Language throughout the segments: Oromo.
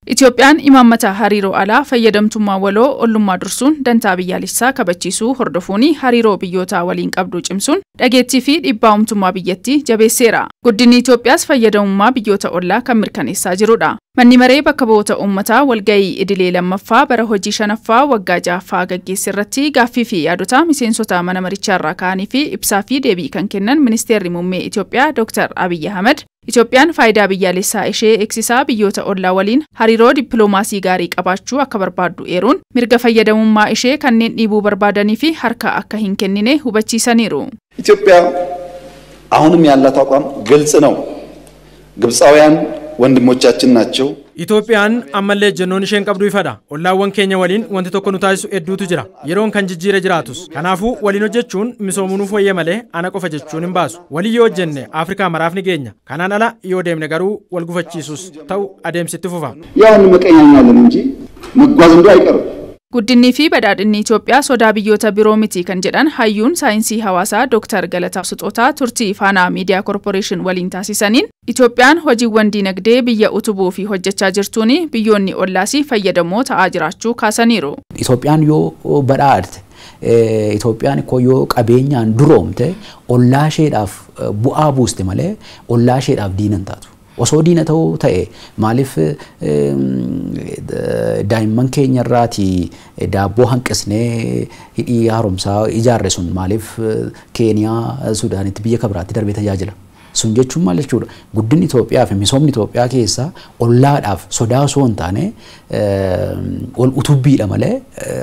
Itoophiyaan imaammata hariiroo alaa fayyadamtummaa waloo ollummaa dursuun dantaa biyyaalessaa kabachiisuu hordofuuni hariiroo biyyootaa waliin qabdu cimsuun dhageettii fi dhibbaa'umtummaa biyyattii jabeesseera. Guddinni Itoophiyaas fayyadamummaa biyyoota ollaa kan mirkaneessaa jirudha. Manni maree bakka bu'oota uummataa walgahii idilee lammaffaa bara hojii shanaffaa waggaa 6ffaa gaggeesse irratti gaaffii fi yaadota miseensota mana marichaarraa ka'anii fi ibsaa fi deebii kan kennan ministeerri muummee Itoophiyaa Dr. Abiy Ahmed Itoophiyaan faayidaa biyyaalessaa ishee eegsisaa biyyoota ollaa waliin hariiroo dippiloomaasii gaarii qabaachuu akka barbaaddu eeruun mirga fayyadamummaa ishee kanneen dhiibuu barbaadanii fi harka akka hin kennine hubachiisaniiru. ኢትዮጵያ አሁንም ያላት አቋም ግልጽ ነው። ግብጻውያን ወንድሞቻችን ናቸው። ኢትዮጵያን አመለ ጀኖን ሸን ቀብዱ ይፈዳ ኦላወን ኬኛ ወሊን ወንተ ተኮኑ ታይሱ ኤዱቱ ጅራ የሮን ከን ጅጂረ ጅራቱስ ከናፉ ወሊኖ ጀቹን ሚሶሙኑ ፎየ መለ አነቆፈ ጀቹን እንባሱ ወሊዮ ጀነ አፍሪካ መራፍኒ ጌኛ ካናናላ ይወደም ነገሩ ወልጉፈቺሱስ ተው አደም ስትፉፋ ያን መቀኛኛለን እንጂ መጓዝ እንዶ አይቀርም። Guddinni fi badhaadhinni Itoophiyaa sodaa biyyoota biroo miti kan jedhan hayyuun saayinsii hawaasaa Dr. Galataa Sixootaa turtii Faanaa Miidiyaa Korporeeshin waliin taasisaniin Itoophiyaan hojiiwwan dinagdee biyya utubuu fi hojjechaa jirtuun biyyoonni ollaas fayyadamoo ta'aa jiraachuu kaasaniiru. Itoophiyaan yoo badhaadhte Itoophiyaan yoo qabeenyaan duroomte ollaasheedhaaf bu'aa buuste malee ollaasheedhaaf diinan taatu. Osoo diina ta'uu ta'e maaliif daa'imman keenya irraati daabboo hanqisnee hidhii haaromsaa ijaarre sun maaliif Keeniyaa Suudaanitti biyya kabiraatti darbee tajaajila. Sun jechuun maal jechuudha? Guddinni Itoophiyaa fi misoomni Itoophiyaa keessa ollaadhaaf sodaa osoo hin taane ol utubbiidha malee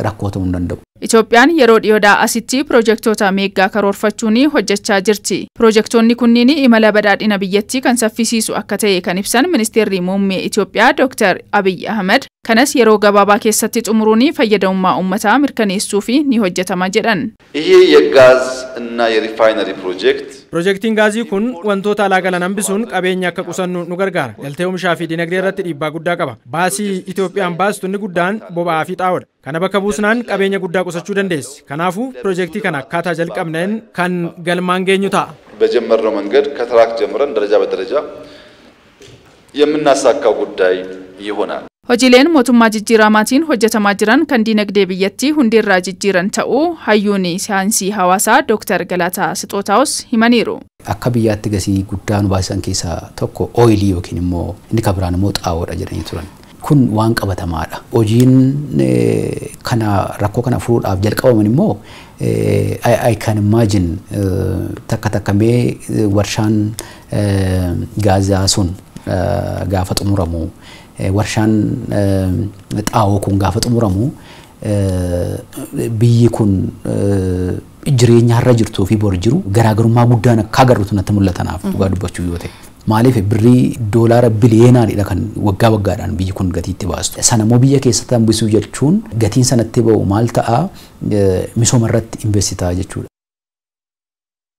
rakkoo ta'uu hin danda'u. Itoophiyaan yeroo dhiyoodhaa asitti piroojektota meeggaa karoorfachuun hojjechaa jirti. Piroojektonni kunniin imala badhaadhina biyyattii kan saffisiisu akka ta'e kan ibsan ministeerri muummee Itoophiyaa Dr. Abiy Ahmed kanas yeroo gabaabaa keessatti xumuruun fayyadamummaa uummataa mirkaneessuu fi ni hojjetama jedhan. ይሄ የጋዝ እና የሪፋይነሪ Projektiin gaazii kun wantoota alaa galan hambisuun qabeenya akka qusannu nu gargaara. Galtee oomishaa fi dinagdee irratti dhiibbaa guddaa qaba. Baasii Itoophiyaan baastu inni guddaan boba'aa fi xaa'oodha. Kana bakka buusnaan qabeenya guddaa qusachuu dandeessi. Kanaafuu projektii kana akkaataa jalqabneen kan galmaan geenyu ta'a. በጀመርነው መንገድ ከትራክ ጀምረን ደረጃ በደረጃ የምናሳካው ጉዳይ ይሆናል። Hojiileen mootummaa jijjiiramaatiin hojjetamaa jiran kan dinagdee biyyattii hundirraa jijjiiran ta'uu hayyuun saayinsii hawaasaa Dr. Galataa Sixootaas himaniiru. Akka biyyaatti gasii guddaa nu baasan keessaa tokko ooyilii yookiin immoo inni kabiraan immoo xaa'oodha jedhanii turan. Kun waan qabatamaadha. Hojiin kana rakkoo kana furuudhaaf jalqabaman immoo I can imagine takka mee warshaan gaazaa sun gaafa xumuramu warshaan xaa'oo kun gaafa xumuramu biyyi kun jireenya har'a jirtuu fi bor jiru garaagarummaa guddaan akka agarruutu natti mul'atanaaf dhugaa dubbachuu yoo ta'e. Maaliif birrii doolaara biliyeenaadha kan waggaa waggaadhaan biyyi kun gatiitti baastu. Sanammoo biyya keessatti hambisuu jechuun gatiin sanatti ba'u maal ta'a misooma irratti investitaa jechuudha.